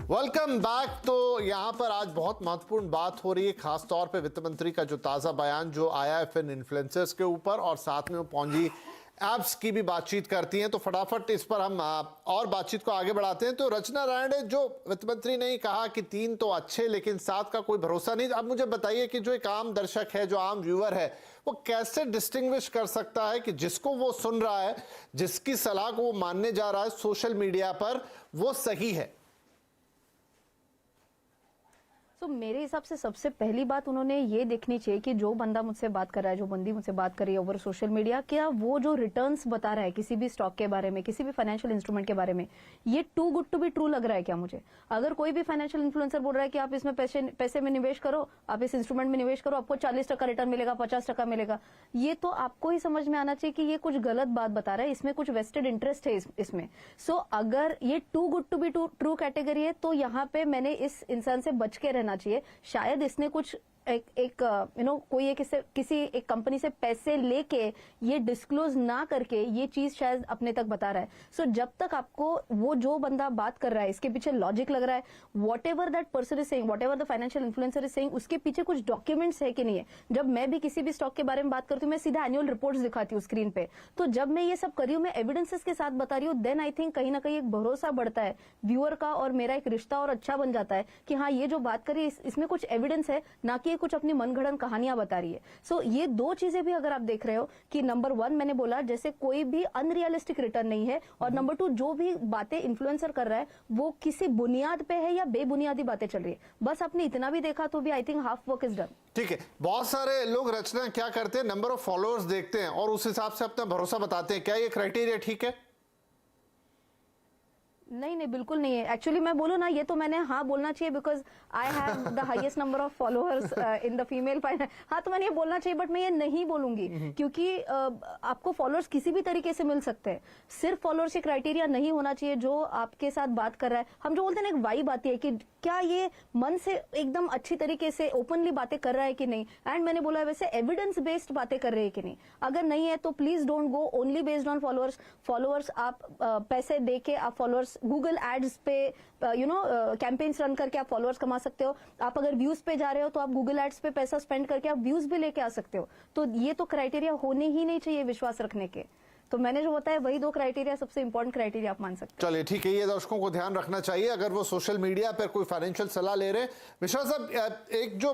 Welcome back. तो यहाँ पर आज बहुत महत्वपूर्ण बात हो रही है, खास तौर पे वित्त मंत्री का जो ताज़ा बयान जो आया है फिन इन्फ्लुएंसर्स के ऊपर, और साथ में वो पॉन्जी एप्स की भी बातचीत करती हैं। तो फटाफट इस पर हम और बातचीत को आगे बढ़ाते हैं। तो रचना राणे, जो वित्त मंत्री ने कहा कि 3 तो अच्छे लेकिन 7 का कोई भरोसा नहीं, अब मुझे बताइए कि जो एक आम दर्शक है, जो आम व्यूअर है, वो कैसे डिस्टिंग्विश कर सकता है कि जिसको वो सुन रहा है, जिसकी सलाह को वो मानने जा रहा है सोशल मीडिया पर, वो सही है? तो मेरे हिसाब से सबसे पहली बात उन्होंने ये देखनी चाहिए कि जो बंदा मुझसे बात कर रहा है, जो बंदी मुझसे बात कर रही है ओवर सोशल मीडिया, क्या वो जो रिटर्न्स बता रहा है किसी भी स्टॉक के बारे में, किसी भी फाइनेंशियल इंस्ट्रूमेंट के बारे में, ये too good to be true लग रहा है क्या मुझे? अगर कोई भी फाइनेंशियल इन्फ्लुएंसर बोल रहा है कि आप इसमें पैसे में निवेश करो, आप इस इंस्ट्रूमेंट में निवेश करो, आपको 40% रिटर्न मिलेगा, 50% मिलेगा, ये तो आपको ही समझ में आना चाहिए कि ये कुछ गलत बात बता रहा है, इसमें कुछ वेस्टेड इंटरेस्ट है इसमें। सो अगर ये too good to be true category है तो यहाँ पे मैंने इस इंसान से बच के रहना चाहिए। शायद इसने कुछ कोई किसी एक कंपनी से पैसे लेके ये डिस्क्लोज ना करके ये चीज शायद अपने तक बता रहा है। सो जब तक आपको वो जो बंदा बात कर रहा है इसके पीछे लॉजिक लग रहा है, what ever that person is saying, what ever the financial influencer is saying, उसके पीछे कुछ डॉक्यूमेंट्स है कि नहीं है। जब मैं भी किसी भी स्टॉक के बारे में बात करती हूँ, मैं सीधा एनुअल रिपोर्ट्स दिखाती हूँ स्क्रीन पे। तो जब मैं ये सब कर रही हूँ, मैं एविडेंसेस के साथ बता रही हूँ, देन आई थिंक कहीं ना कहीं एक भरोसा बढ़ता है व्यूअर का, और मेरा एक रिश्ता और अच्छा बन जाता है कि हाँ, ये जो बात करी इसमें कुछ एविडेंस है, ना कि कुछ अपनी मनगढ़ंत कहानियां बता रही है। सो ये दो चीजें भी अगर आप देख रहे हो कि नंबर 1 मैंने बोला जैसे कोई भी अनरियलिस्टिक रिटर्न नहीं है, और नंबर 2 जो भी बातें इन्फ्लुएंसर कर रहा है वो किसी बुनियाद पे है या बेबुनियादी बातें चल रही है। बस आपने इतना भी देखा तो भी I think half work is done. ठीक है, बहुत सारे लोग रचना क्या करते हैं, नंबर ऑफ फॉलोअर्स देखते हैं और उस हिसाब से अपना भरोसा बताते हैं। क्या ये क्राइटेरिया ठीक है? नहीं, बिल्कुल नहीं है। एक्चुअली मैं बोलूँ ना, ये तो मैंने हाँ बोलना चाहिए because I have the highest number of followers in the female finance. हाँ, तो मैंने ये बोलना चाहिए, बट मैं ये नहीं बोलूंगी क्योंकि आपको फॉलोअर्स किसी भी तरीके से मिल सकते हैं। सिर्फ फॉलोअर्स के क्राइटेरिया नहीं होना चाहिए जो आपके साथ बात कर रहा है। हम जो बोलते हैं ना, एक वाइब आती है कि क्या ये मन से एकदम अच्छी तरीके से ओपनली बातें कर रहा है कि नहीं, एंड मैंने बोला वैसे एविडेंस बेस्ड बातें कर रहे हैं कि नहीं। अगर नहीं है तो please don't go only based on followers. आप पैसे दे के आप फॉलोअर्स, गूगल एड्स पे कैंपेन्स रन करके आप फॉलोअर्स कमा सकते हो। आप अगर व्यूज पे जा रहे हो तो आप गूगल एड्स पे पैसा स्पेंड करके आप व्यूज भी लेके आ सकते हो। तो ये तो क्राइटेरिया होने ही नहीं चाहिए विश्वास रखने के। तो मैंने जो बताया वही 2 क्राइटेरिया सबसे इंपॉर्टेंट क्राइटेरिया आप मान सकते हैं। चलिए ठीक है, ये दर्शकों को ध्यान रखना चाहिए अगर वो सोशल मीडिया पर कोई फाइनेंशियल सलाह ले रहे हैं। मिश्रा साहब, एक जो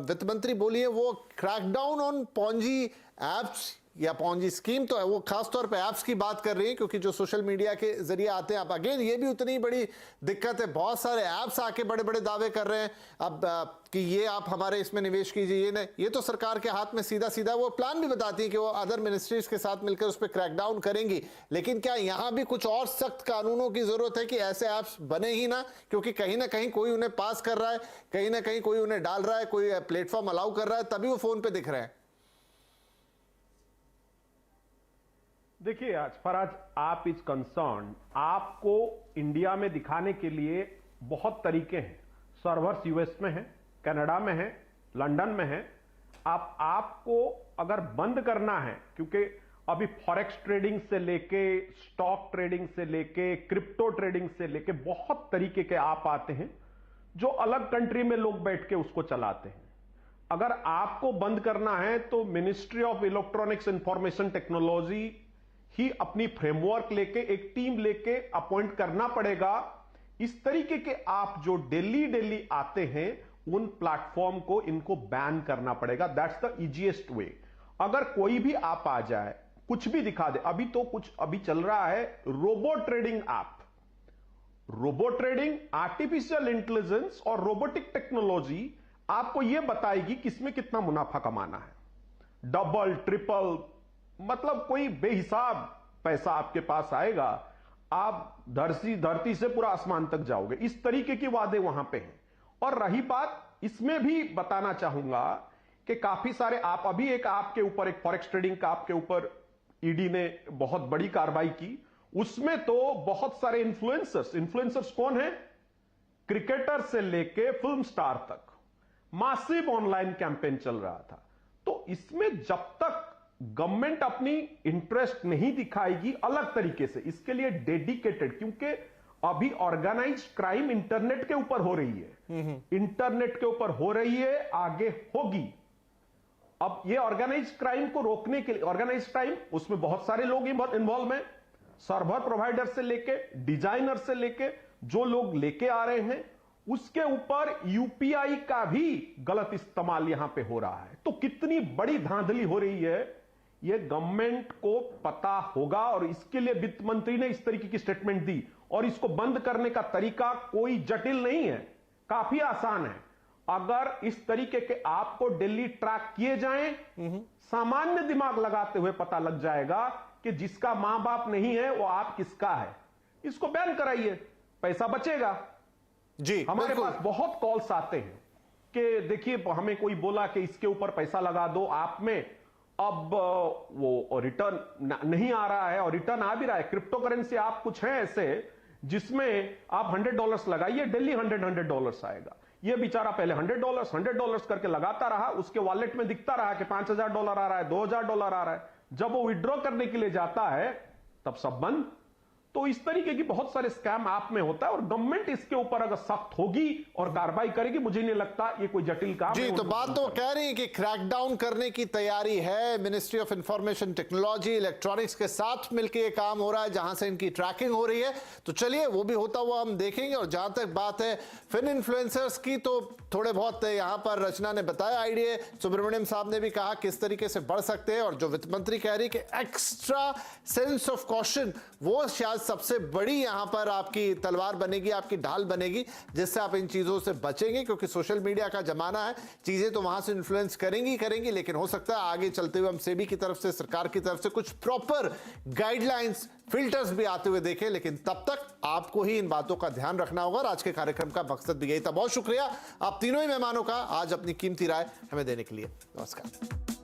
वित्त मंत्री बोली है वो क्रैकडाउन ऑन पॉन्जी एप्स या पॉन्जी स्कीम, तो है वो खास तौर पे ऐप्स की बात कर रही है, क्योंकि जो सोशल मीडिया के जरिए आते हैं, अब अगेन ये भी उतनी बड़ी दिक्कत है, बहुत सारे ऐप्स आके बड़े बड़े दावे कर रहे हैं अब कि ये आप हमारे इसमें निवेश कीजिए। ये नहीं, ये तो सरकार के हाथ में सीधा सीधा वो प्लान भी बताती है कि वो अदर मिनिस्ट्रीज के साथ मिलकर उस पर क्रैकडाउन करेंगी। लेकिन क्या यहाँ भी कुछ और सख्त कानूनों की जरूरत है कि ऐसे ऐप्स बने ही ना, क्योंकि कहीं ना कहीं कोई उन्हें पास कर रहा है, कहीं ना कहीं कोई उन्हें डाल रहा है, कोई प्लेटफॉर्म अलाउ कर रहा है, तभी वो फोन पे दिख रहे हैं। देखिए, आज फराज आप इज कंसर्न, आपको इंडिया में दिखाने के लिए बहुत तरीके हैं। सर्वर्स यूएस में है, कनाडा में है, लंदन में है। आपको अगर बंद करना है, क्योंकि अभी फॉरेक्स ट्रेडिंग से लेके, स्टॉक ट्रेडिंग से लेके, क्रिप्टो ट्रेडिंग से लेके बहुत तरीके के आप आते हैं जो अलग कंट्री में लोग बैठ के उसको चलाते हैं। अगर आपको बंद करना है तो ministry of electronics information technology ही अपनी फ्रेमवर्क लेके, एक टीम लेके अपॉइंट करना पड़ेगा। इस तरीके के आप जो डेली आते हैं उन प्लेटफॉर्म को इनको बैन करना पड़ेगा। That's the easiest way. अगर कोई भी आप आ जाए, कुछ भी दिखा दे, अभी चल रहा है robo trading app. Robo trading, artificial intelligence और रोबोटिक टेक्नोलॉजी आपको यह बताएगी किसमें कितना मुनाफा कमाना है। डबल ट्रिपल, मतलब कोई बेहिसाब पैसा आपके पास आएगा, आप धरती से पूरा आसमान तक जाओगे। इस तरीके की वादे वहां पे हैं। और रही बात, इसमें भी बताना चाहूंगा कि काफी सारे आप, अभी एक आपके ऊपर, एक फॉरेक्स ट्रेडिंग का आपके ऊपर ईडी ने बहुत बड़ी कार्रवाई की। उसमें तो बहुत सारे इन्फ्लुएंसर्स कौन है? क्रिकेटर से लेके फिल्म स्टार तक मासिव ऑनलाइन कैंपेन चल रहा था। तो इसमें जब तक गवर्नमेंट अपनी इंटरेस्ट नहीं दिखाएगी अलग तरीके से, इसके लिए डेडिकेटेड, क्योंकि अभी ऑर्गेनाइज क्राइम इंटरनेट के ऊपर हो रही है, इंटरनेट के ऊपर हो रही है, आगे होगी। अब ये ऑर्गेनाइज क्राइम को रोकने के लिए, ऑर्गेनाइज क्राइम उसमें बहुत सारे लोग इन्वॉल्व हैं, सर्वर प्रोवाइडर से लेके डिजाइनर से लेके जो लोग लेके आ रहे हैं, उसके ऊपर यूपीआई का भी गलत इस्तेमाल यहां पे हो रहा है। तो कितनी बड़ी धांधली हो रही है, ये गवर्नमेंट को पता होगा, और इसके लिए वित्त मंत्री ने इस तरीके की स्टेटमेंट दी। और इसको बंद करने का तरीका कोई जटिल नहीं है, काफी आसान है। अगर इस तरीके के आपको डेली ट्रैक किए जाएं, सामान्य दिमाग लगाते हुए पता लग जाएगा कि जिसका मां बाप नहीं है वो आप किसका है। इसको बैन कराइए, पैसा बचेगा। जी, हमारे बिल्कुल। पास बहुत कॉल्स आते हैं कि देखिए हमें कोई बोला कि इसके ऊपर पैसा लगा दो आप में, अब वो रिटर्न नहीं आ रहा है, और रिटर्न आ भी रहा है। क्रिप्टो करेंसी आप कुछ है ऐसे जिसमें आप $100 लगाइए, डेली $100 आएगा। ये बेचारा पहले $100 करके लगाता रहा, उसके वॉलेट में दिखता रहा कि $5000 आ रहा है, $2000 आ रहा है। जब वो विड्रॉ करने के लिए जाता है तब सब बंद। तो इस तरीके की बहुत सारे स्कैम आप में होता है, और गवर्नमेंट इसके ऊपर अगर सख्त होगी और कार्रवाई करेगी, मुझे नहीं लगता ये कोई जटिल काम जी, है। तो बात तो कह रही है कि क्रैकडाउन करने की तैयारी है। Ministry of information technology, electronics के साथ मिलकर ये काम हो रहा है, जहां से इनकी ट्रैकिंग हो रही है। तो चलिए वो भी होता हुआ हम देखेंगे। और जहां तक बात है फिन इन्फ्लुएंसर्स की, तो थोड़े बहुत यहां पर रचना ने बताया आइडिया, सुब्रमण्यम साहब ने भी कहा किस तरीके से बढ़ सकते हैं, और जो वित्त मंत्री कह रही कि एक्स्ट्रा सेंस ऑफ कॉशन वो शायद सबसे बड़ी यहां पर आपकी तलवार बनेगी, आपकी ढाल बनेगी, जिससे आप इन चीजों से बचेंगे। क्योंकि सोशल मीडिया का जमाना है, चीजें तो वहां से इन्फ्लुएंस करेंगी, लेकिन हो सकता है आगे चलते हुए हम सेबी की तरफ से, सरकार की तरफ से कुछ प्रॉपर गाइडलाइंस, फिल्टर्स भी आते हुए देखें। लेकिन तब तक आपको ही इन बातों का ध्यान रखना होगा। और आज के कार्यक्रम का मकसद भी यही था। बहुत शुक्रिया आप तीनों ही मेहमानों का आज अपनी कीमती राय हमें देने के लिए। नमस्कार।